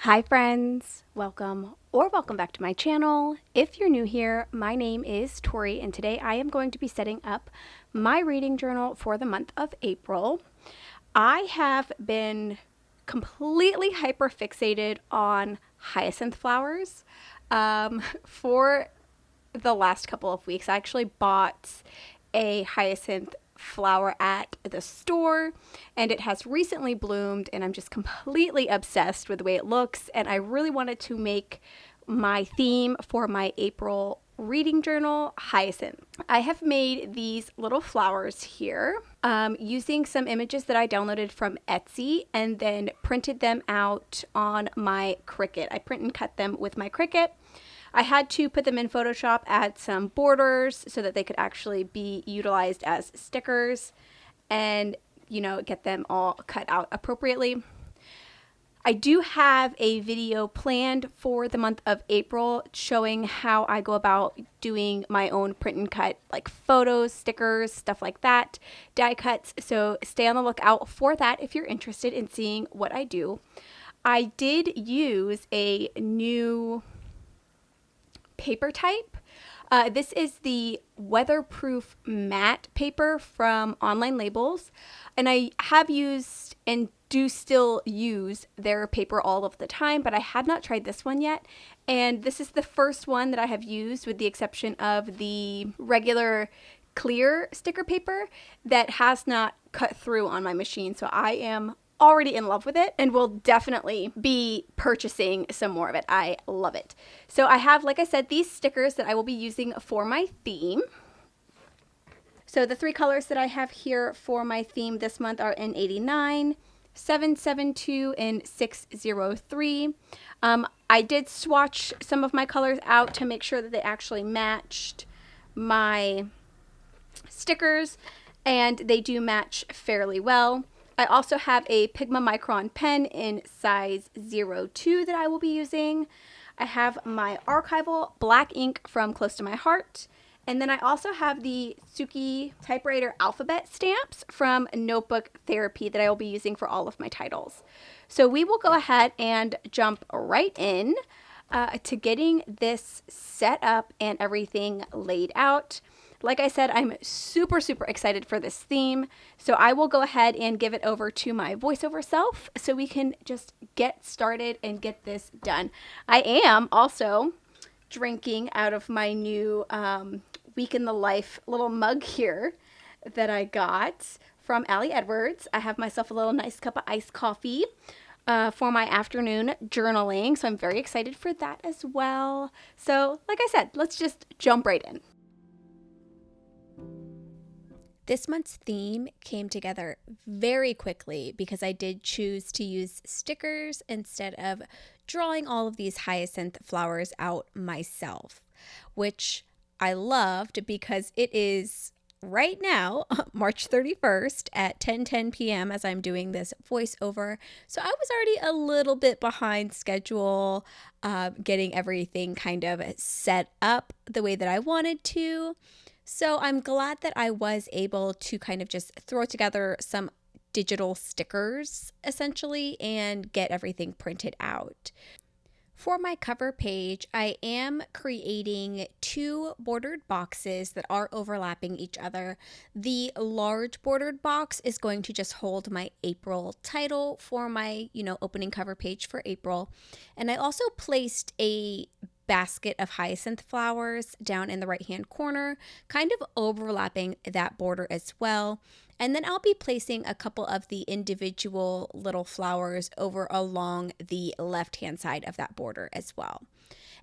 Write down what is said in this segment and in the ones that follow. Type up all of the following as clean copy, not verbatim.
Hi friends, welcome back to my channel. If you're new here, my name is Tori and today I am going to be setting up my reading journal for the month of April. I have been completely hyper fixated on hyacinth flowers for the last couple of weeks. I actually bought a hyacinth flower at the store and it has recently bloomed and I'm just completely obsessed with the way it looks, and I really wanted to make my theme for my April reading journal hyacinth. I have made these little flowers here using some images that I downloaded from Etsy and then printed them out on my Cricut. I print and cut them with my Cricut. I had to put them in Photoshop, add some borders so that they could actually be utilized as stickers and, get them all cut out appropriately. I do have a video planned for the month of April showing how I go about doing my own print and cut, like photos, stickers, stuff like that, die cuts. So stay on the lookout for that if you're interested in seeing what I do. I did use a new paper type. This is the weatherproof matte paper from Online Labels, and I have used and do still use their paper all of the time, but I had not tried this one yet, and this is the first one that I have used with the exception of the regular clear sticker paper that has not cut through on my machine. So I am already in love with it and will definitely be purchasing some more of it. I love it. So I have, like I said, these stickers that I will be using for my theme. So the three colors that I have here for my theme this month are N89, 772, and 603. I did swatch some of my colors out to make sure that they actually matched my stickers, and they do match fairly well. I also have a Pigma Micron pen in size 02 that I will be using. I have my archival black ink from Close to My Heart. And then I also have the Suki typewriter alphabet stamps from Notebook Therapy that I will be using for all of my titles. So we will go ahead and jump right in to getting this set up and everything laid out. Like I said, I'm super excited for this theme, so I will go ahead and give it over to my voiceover self so we can just get started and get this done. I am also drinking out of my new Week in the Life little mug here that I got from Allie Edwards. I have myself a little nice cup of iced coffee for my afternoon journaling, so I'm very excited for that as well. So like I said, let's just jump right in. This month's theme came together very quickly because I did choose to use stickers instead of drawing all of these hyacinth flowers out myself, which I loved because it is right now, March 31st at 10:10 p.m. as I'm doing this voiceover. So I was already a little bit behind schedule, getting everything kind of set up the way that I wanted to. So I'm glad that I was able to kind of just throw together some digital stickers essentially and get everything printed out. For my cover page, I am creating two bordered boxes that are overlapping each other. The large bordered box is going to just hold my April title for my, opening cover page for April. And I also placed a basket of hyacinth flowers down in the right hand corner, kind of overlapping that border as well. And then I'll be placing a couple of the individual little flowers over along the left hand side of that border as well.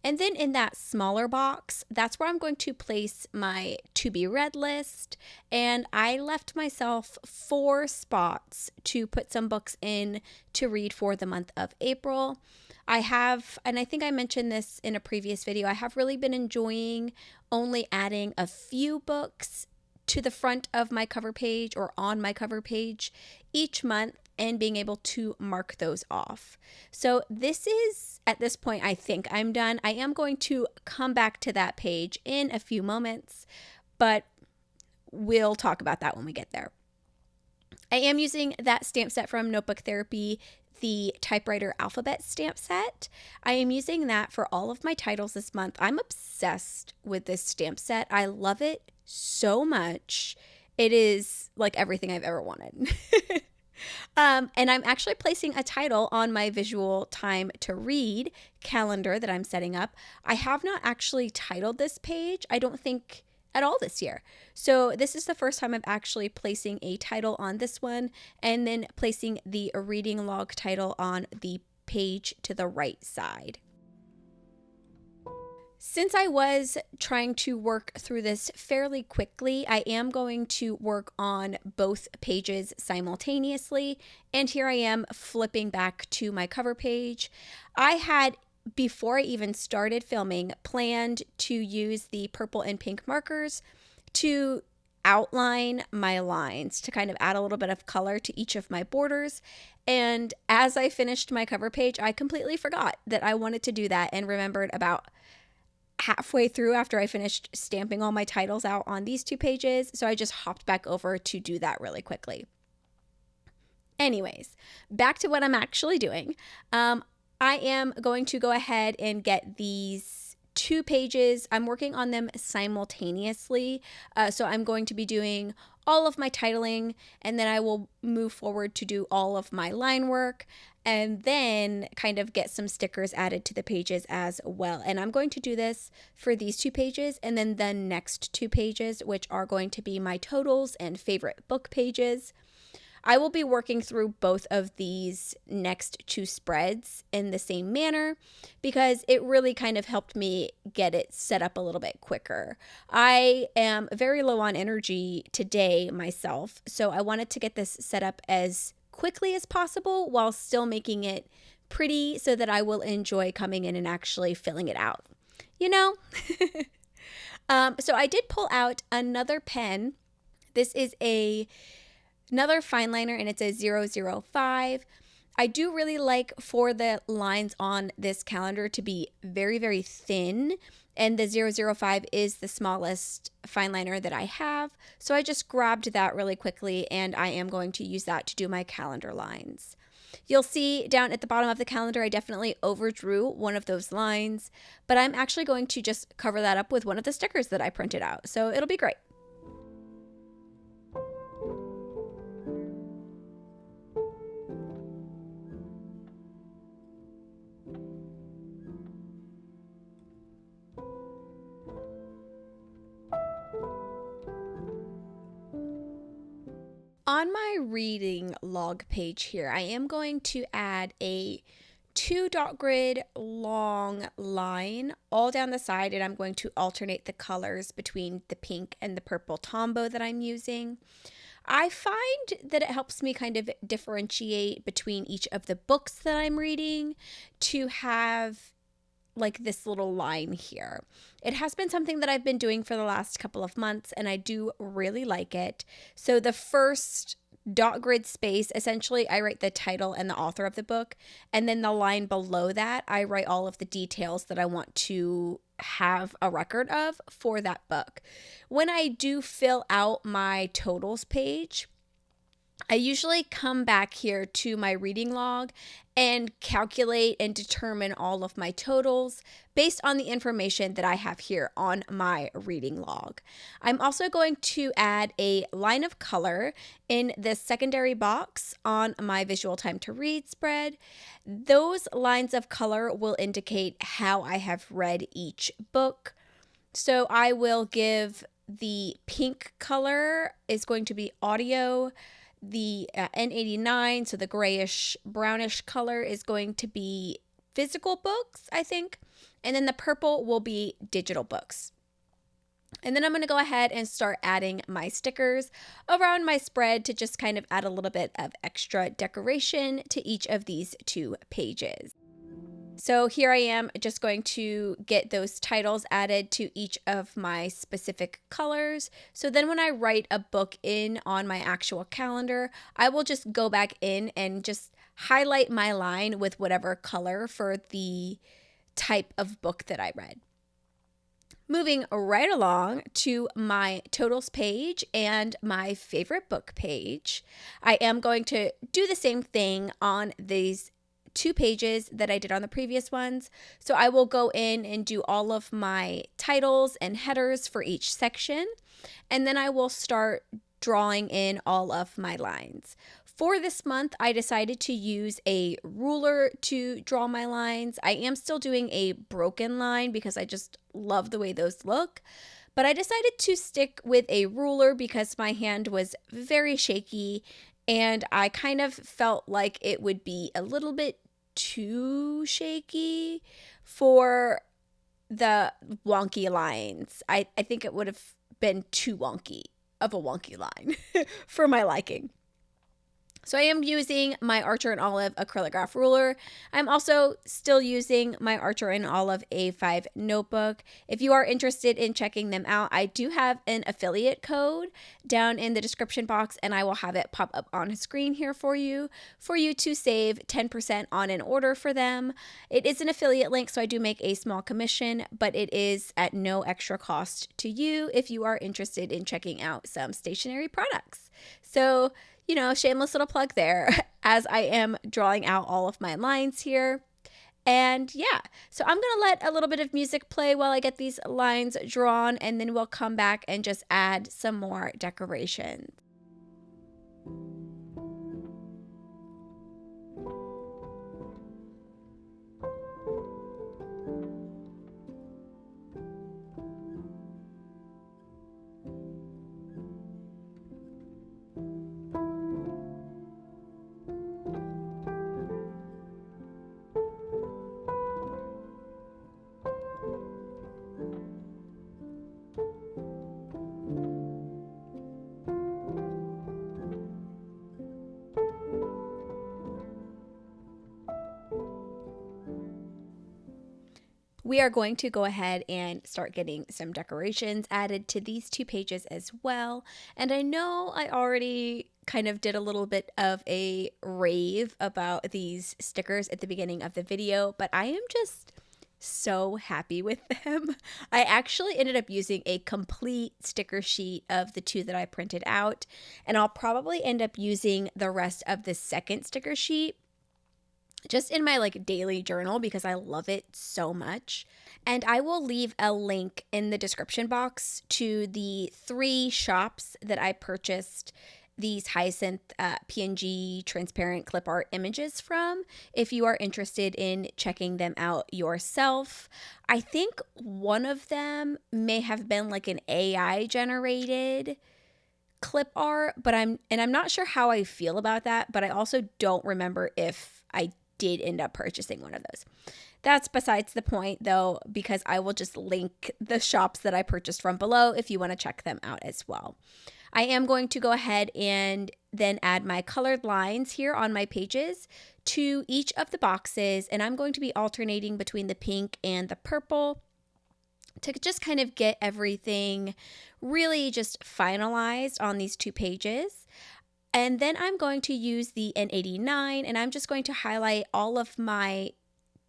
And then in that smaller box, that's where I'm going to place my to be read list. And I left myself 4 spots to put some books in to read for the month of April. I have, and I think I mentioned this in a previous video, I have really been enjoying only adding a few books to the front of my cover page or on my cover page each month and being able to mark those off. So this is, at this point, I think I'm done. I am going to come back to that page in a few moments, but we'll talk about that when we get there. I am using that stamp set from Notebook Therapy, the typewriter alphabet stamp set. I am using that for all of my titles this month. I'm obsessed with this stamp set. I love it so much. It is like everything I've ever wanted. And I'm actually placing a title on my visual time to read calendar that I'm setting up. I have not actually titled this page, I don't think, at all this year. So this is the first time I'm actually placing a title on this one, and then placing the reading log title on the page to the right side. Since I was trying to work through this fairly quickly, I am going to work on both pages simultaneously. And here I am flipping back to my cover page. I had, before I even started filming, planned to use the purple and pink markers to outline my lines, to kind of add a little bit of color to each of my borders. And as I finished my cover page, I completely forgot that I wanted to do that, and remembered about halfway through after I finished stamping all my titles out on these two pages. So I just hopped back over to do that really quickly. Anyways, back to what I'm actually doing. I am going to go ahead and get these two pages. I'm working on them simultaneously. So I'm going to be doing all of my titling, and then I will move forward to do all of my line work, and then kind of get some stickers added to the pages as well. And I'm going to do this for these two pages, and then the next two pages, which are going to be my totals and favorite book pages. I will be working through both of these next two spreads in the same manner, because it really kind of helped me get it set up a little bit quicker. I am very low on energy today myself, so I wanted to get this set up as quickly as possible while still making it pretty, so that I will enjoy coming in and actually filling it out, you know? So I did pull out another pen. This is another fine liner, and it's a 005. I do really like for the lines on this calendar to be very, very thin, and the 005 is the smallest fine liner that I have. So I just grabbed that really quickly, and I am going to use that to do my calendar lines. You'll see down at the bottom of the calendar, I definitely overdrew one of those lines, but I'm actually going to just cover that up with one of the stickers that I printed out. So it'll be great. On my reading log page here, I am going to add a 2 dot grid long line all down the side, and I'm going to alternate the colors between the pink and the purple Tombow that I'm using. I find that it helps me kind of differentiate between each of the books that I'm reading to have like this little line here. It has been something that I've been doing for the last couple of months, and I do really like it. So the first dot grid space, essentially I write the title and the author of the book, and then the line below that I write all of the details that I want to have a record of for that book. When I do fill out my totals page, I usually come back here to my reading log and calculate and determine all of my totals based on the information that I have here on my reading log. I'm also going to add a line of color in the secondary box on my visual time to read spread. Those lines of color will indicate how I have read each book. So I will give the pink color is going to be audio. The N89, so the grayish brownish color, is going to be physical books, I think. And then the purple will be digital books. And then I'm going to go ahead and start adding my stickers around my spread to just kind of add a little bit of extra decoration to each of these two pages. So here I am just going to get those titles added to each of my specific colors. So then when I write a book in on my actual calendar, I will just go back in and just highlight my line with whatever color for the type of book that I read. Moving right along to my totals page and my favorite book page, I am going to do the same thing on these 2 pages that I did on the previous ones. So I will go in and do all of my titles and headers for each section, and then I will start drawing in all of my lines. For this month, I decided to use a ruler to draw my lines. I am still doing a broken line because I just love the way those look, but I decided to stick with a ruler because my hand was very shaky and I kind of felt like it would be a little bit too shaky for the wonky lines. I think it would have been too wonky of a wonky line for my liking. So I am using my Archer and Olive acrylograph ruler. I'm also still using my Archer and Olive A5 notebook. If you are interested in checking them out, I do have an affiliate code down in the description box, and I will have it pop up on a screen here for you to save 10% on an order for them. It is an affiliate link, so I do make a small commission, but it is at no extra cost to you if you are interested in checking out some stationery products. So, you know, shameless little plug there as I am drawing out all of my lines here. And yeah, so I'm going to let a little bit of music play while I get these lines drawn, and then we'll come back and just add some more decorations. We are going to go ahead and start getting some decorations added to these 2 pages as well. And I know I already kind of did a little bit of a rave about these stickers at the beginning of the video, but I am just so happy with them. I actually ended up using a complete sticker sheet of the 2 that I printed out, and I'll probably end up using the rest of the second sticker sheet just in my daily journal because I love it so much. And I will leave a link in the description box to the 3 shops that I purchased these Hyacinth PNG transparent clip art images from if you are interested in checking them out yourself. I think one of them may have been an AI generated clip art, but I'm not sure how I feel about that, but I also don't remember if I did end up purchasing one of those. That's besides the point though, because I will just link the shops that I purchased from below if you want to check them out as well. I am going to go ahead and then add my colored lines here on my pages to each of the boxes, and I'm going to be alternating between the pink and the purple to just kind of get everything really just finalized on these 2 pages. And then I'm going to use the N89, and I'm just going to highlight all of my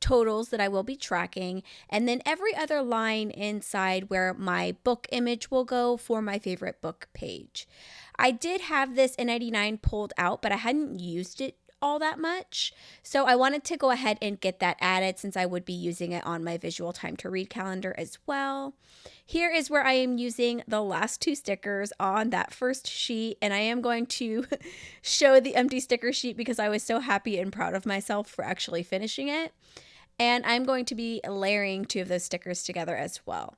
totals that I will be tracking, and then every other line inside where my book image will go for my favorite book page. I did have this N89 pulled out, but I hadn't used it all that much, so I wanted to go ahead and get that added since I would be using it on my visual time to read calendar as well. Here is where I am using the last 2 stickers on that first sheet, and I am going to show the empty sticker sheet because I was so happy and proud of myself for actually finishing it. And I'm going to be layering 2 of those stickers together as well.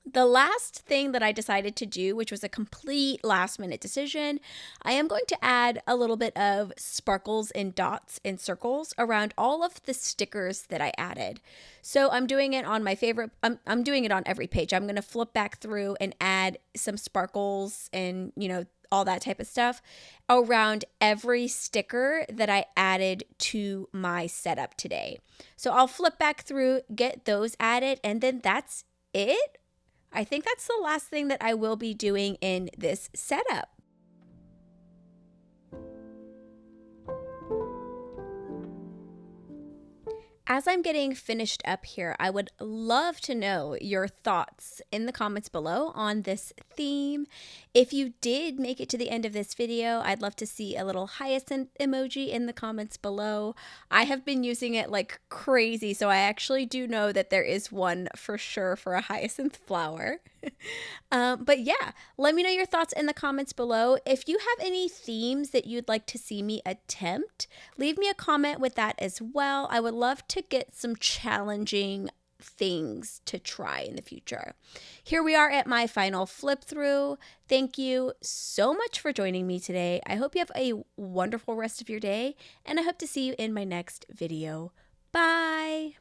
The last thing that I decided to do, which was a complete last minute decision, I am going to add a little bit of sparkles and dots and circles around all of the stickers that I added. So I'm doing it on my favorite, I'm doing it on every page. I'm going to flip back through and add some sparkles and, all that type of stuff around every sticker that I added to my setup today. So I'll flip back through, get those added, and then that's it. I think that's the last thing that I will be doing in this setup. As I'm getting finished up here, I would love to know your thoughts in the comments below on this theme. If you did make it to the end of this video, I'd love to see a little hyacinth emoji in the comments below. I have been using it like crazy, so I actually do know that there is one for sure for a hyacinth flower. But yeah, let me know your thoughts in the comments below. If you have any themes that you'd like to see me attempt, leave me a comment with that as well. I would love to get some challenging things to try in the future. Here we are at my final flip through. Thank you so much for joining me today. I hope you have a wonderful rest of your day, and I hope to see you in my next video. Bye!